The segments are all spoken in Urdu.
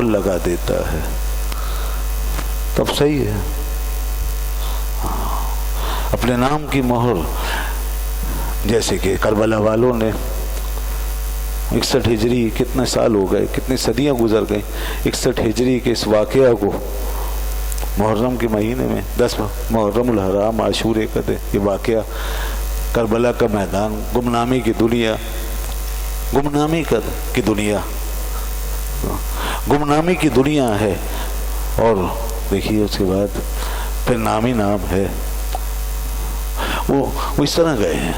لگا دیتا ہے تب صحیح ہے. اپنے نام کی مہر، جیسے کہ کربلا والوں نے 61 ہجری، کتنے سال ہو گئے، کتنی صدیاں گزر گئیں، 61 ہجری کے اس واقعہ کو محرم کے مہینے میں 10 محرم الحرام عاشورے کا دے، یہ واقعہ کربلا کا میدان، گمنامی کی دنیا، گمنامی کی دنیا، گمنامی کی دنیا ہے. اور دیکھیے اس کے بعد پھر نام ہی نام ہے. وہ اس طرح گئے ہیں.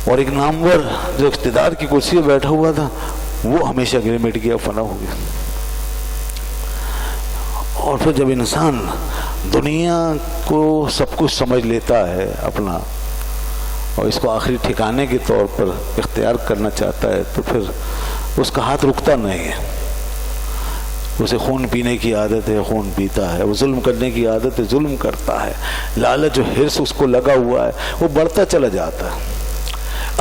اور ایک نامور جو اقتدار کی کرسی پہ بیٹھا ہوا تھا وہ ہمیشہ گر مٹ گیا، فنا ہو گیا. اور پھر جب انسان دنیا کو سب کچھ سمجھ لیتا ہے اپنا اور اس کو آخری ٹھکانے کے طور پر اختیار کرنا چاہتا ہے تو پھر اس کا ہاتھ رکتا نہیں ہے. اسے خون پینے کی عادت ہے، خون پیتا ہے. وہ ظلم کرنے کی عادت ہے، ظلم کرتا ہے. لالچ و حرص اس کو لگا ہوا ہے، وہ بڑھتا چلا جاتا ہے،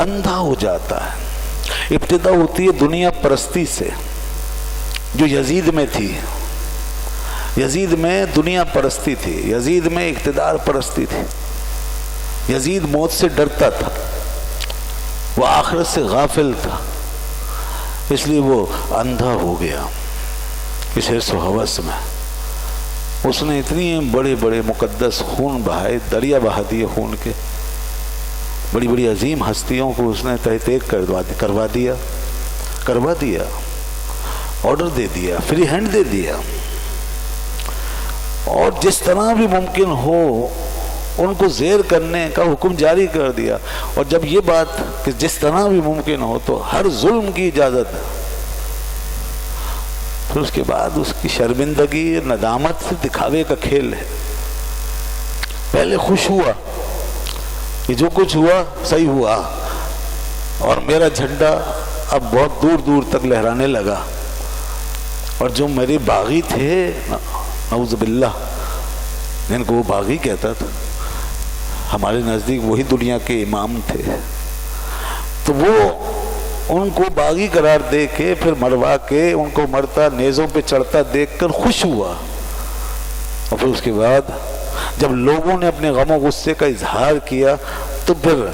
اندھا ہو جاتا ہے. ابتدا ہوتی ہے دنیا پرستی سے جو یزید میں تھی. یزید میں دنیا پرستی تھی، یزید میں اقتدار پرستی تھی. یزید موت سے ڈرتا تھا، وہ آخرت سے غافل تھا، اس لیے وہ اندھا ہو گیا اس حرص و ہوس میں. اس نے اتنی بڑے بڑے مقدس خون بہائے، دریا بہا دیے خون کے. بڑی بڑی عظیم ہستیوں کو اس نے تحقیق کروا دیا، آرڈر دے دیا، فری ہینڈ دے دیا. اور جس طرح بھی ممکن ہو ان کو زیر کرنے کا حکم جاری کر دیا. اور جب یہ بات کہ جس طرح بھی ممکن ہو تو ہر ظلم کی اجازت ہے. پھر اس کے بعد اس کی شرمندگی ندامت سے دکھاوے کا کھیل ہے. پہلے خوش ہوا کہ جو کچھ ہوا صحیح ہوا اور میرا جھنڈا اب بہت دور دور تک لہرانے لگا. اور جو میرے باغی تھے نعوذ باللہ، جن کو وہ باغی کہتا تھا، ہمارے نزدیک وہی دنیا کے امام تھے، تو وہ ان کو باغی قرار دے کے پھر مروا کے ان کو مرتا نیزوں پہ چڑھتا دیکھ کر خوش ہوا. اور پھر اس کے بعد جب لوگوں نے اپنے غم و غصے کا اظہار کیا تو پھر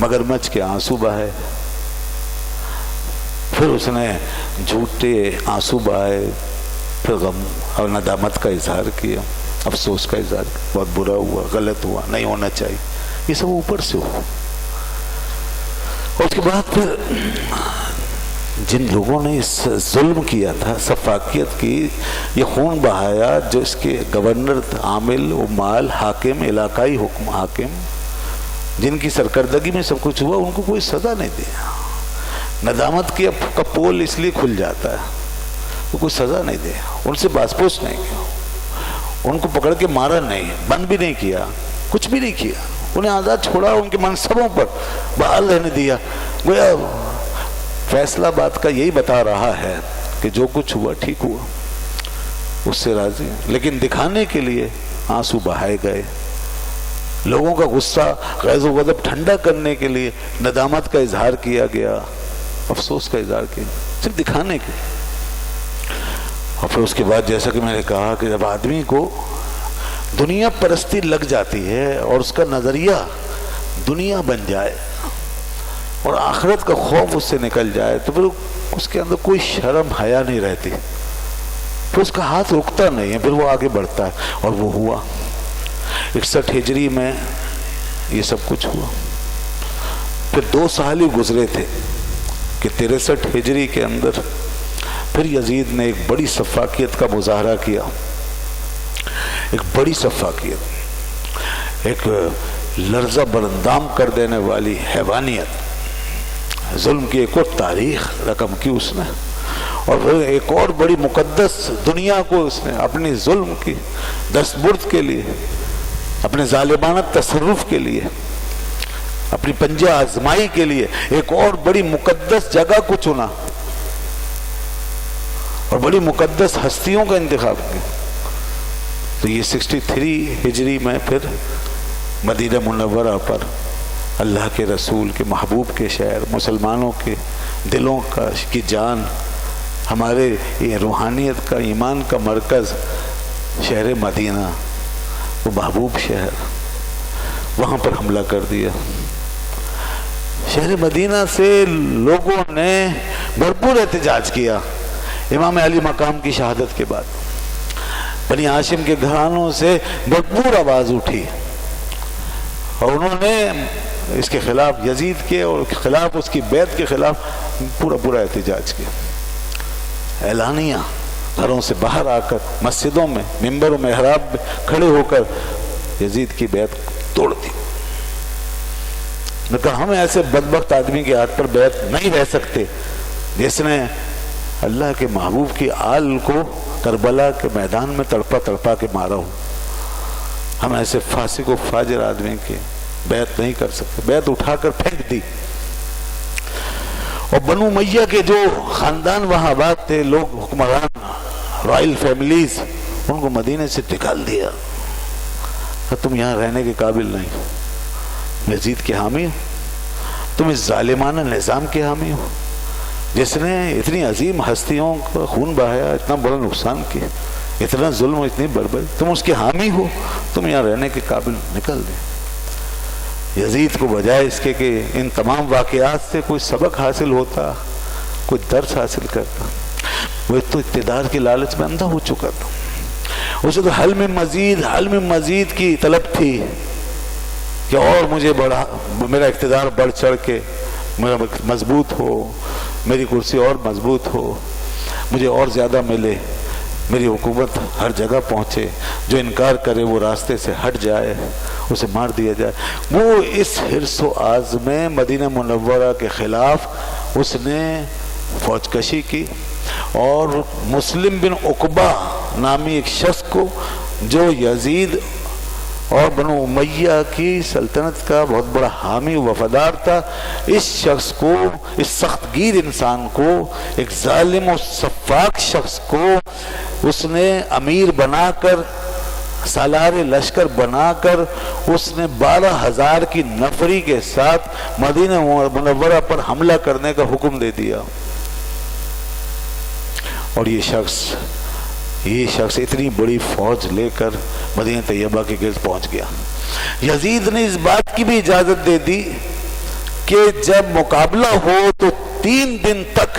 مگرمچھ کے آنسو بہائے. پھر اس نے جھوٹے آنسو بہائے، پھر غم اور ندامت کا اظہار کیا، افسوس کا اظہار کیا، بہت برا ہوا، غلط ہوا، نہیں ہونا چاہیے. یہ سب اوپر سے ہوا. اور اس کے بعد پھر جن لوگوں نے اس ظلم کیا تھا، سفاکیت کی، یہ خون بہایا، جو اس کے گورنر، عامل، عمال، حاکم، علاقائی حاکم، جن کی سرکردگی میں سب کچھ ہوا، ان کو کوئی سزا نہیں دیا. ندامت کی کا پول اس لیے کھل جاتا ہے، وہ کوئی سزا نہیں دیا، ان سے باس پوچھ نہیں کیا، ان کو پکڑ کے مارا نہیں، بند بھی نہیں کیا، کچھ بھی نہیں کیا، انہیں آزاد چھوڑا، ان کے منصبوں پر بحال رہنے دیا. گویا فیصلہ بات کا یہی بتا رہا ہے کہ جو کچھ ہوا ٹھیک ہوا، اس سے راضی. لیکن دکھانے کے لیے آنسو بہائے گئے، لوگوں کا غصہ، غیظ و غضب ٹھنڈا کرنے کے لیے ندامت کا اظہار کیا گیا، افسوس کا اظہار کیا، صرف دکھانے کے. اور پھر اس کے بعد جیسا کہ میں نے کہا کہ جب آدمی کو دنیا پرستی لگ جاتی ہے اور اس کا نظریہ دنیا بن جائے اور آخرت کا خوف اس سے نکل جائے تو پھر اس کے اندر کوئی شرم حیا نہیں رہتی، پھر اس کا ہاتھ رکتا نہیں ہے، پھر وہ آگے بڑھتا ہے. اور وہ ہوا 61 ہجری میں یہ سب کچھ ہوا. پھر 2 سال ہی گزرے تھے کہ 63 ہجری کے اندر پھر یزید نے ایک بڑی سفاکیت کا مظاہرہ کیا، ایک بڑی سفاکیت، ایک لرزہ برندام کر دینے والی حیوانیت، ظلم کی ایک اور تاریخ رقم کی اس نے. اور پھر ایک اور بڑی مقدس دنیا کو اس نے اپنی ظلم کی دستبرد کے لیے، اپنے ظالمانہ تصرف کے لیے، اپنی پنجہ آزمائی کے لیے ایک اور بڑی مقدس جگہ کو چنا اور بڑی مقدس ہستیوں کا انتخاب کیا. تو یہ 63 ہجری میں پھر مدینہ منورہ پر اللہ کے رسول کے محبوب کے شہر، مسلمانوں کے دلوں کی جان ہمارے یہ روحانیت کا ایمان کا مرکز شہر مدینہ، وہ محبوب شہر، وہاں پر حملہ کر دیا۔ شہر مدینہ سے لوگوں نے بھرپور احتجاج کیا امام علی مقام کی شہادت کے بعد۔ بنی ہاشم کے گھرانوں سے بھرپور آواز اٹھی اور انہوں نے اس کے خلاف، یزید کے اور خلاف، اس کی بیعت کے خلاف پورا احتجاج کیا۔ اعلانیہ گھروں سے باہر آ کر مسجدوں میں، ممبر و محراب میں کھڑے ہو کر یزید کی بیعت توڑ دی۔ کہا ہم ایسے بدبخت آدمی کے ہاتھ پر بیعت نہیں رہ سکتے جس نے اللہ کے محبوب کی آل کو کربلا کے میدان میں تڑپا کے مارا ہو۔ ہم ایسے فاسق و فاجر آدمی کی بیعت نہیں کر سکتے۔ بیعت اٹھا کر پھینک دی، اور بنو امیہ کے جو خاندان وہاں آباد تھے، لوگ، حکمران، رائل فیملیز، ان کو مدینے سے نکال دیا۔ تم یہاں رہنے کے قابل نہیں، یزید کے حامی ہو، تم اس ظالمانہ نظام کے حامی ہو جس نے اتنی عظیم ہستیوں کا خون بہایا، اتنا بڑا نقصان کیا، اتنا ظلم اور اتنی بربری، تم اس کے حامی ہو، تم یہاں رہنے کے قابل نکل دیں۔ یزید کو بجائے اس کے کہ ان تمام واقعات سے کوئی سبق حاصل ہوتا، کوئی درس حاصل کرتا، وہ تو اقتدار کی لالچ میں اندھا ہو چکا تھا۔ اسے تو حل میں مزید کی طلب تھی کہ اور مجھے میرا اقتدار بڑھ چڑھ کے میرا مضبوط ہو، میری کرسی اور مضبوط ہو، مجھے اور زیادہ ملے، میری حکومت ہر جگہ پہنچے، جو انکار کرے وہ راستے سے ہٹ جائے، اسے مار دیا جائے۔ وہ اس حرص و آز میں مدینہ منورہ کے خلاف اس نے فوج کشی کی، اور مسلم بن عقبہ نامی ایک شخص کو جو یزید اور بنو امیہ کی سلطنت کا بہت بڑا حامی وفادار تھا، اس شخص کو، اس سخت گیر انسان کو، ایک ظالم و سفاک شخص کو اس نے امیر بنا کر، سالار لشکر بنا کر، اس نے 12,000 کی نفری کے ساتھ مدینہ منورہ پر حملہ کرنے کا حکم دے دیا۔ اور یہ شخص اتنی بڑی فوج لے کر مدینہ طیبہ کے گرد پہنچ گیا۔ یزید نے اس بات کی بھی اجازت دے دی کہ جب مقابلہ ہو تو 3 دن تک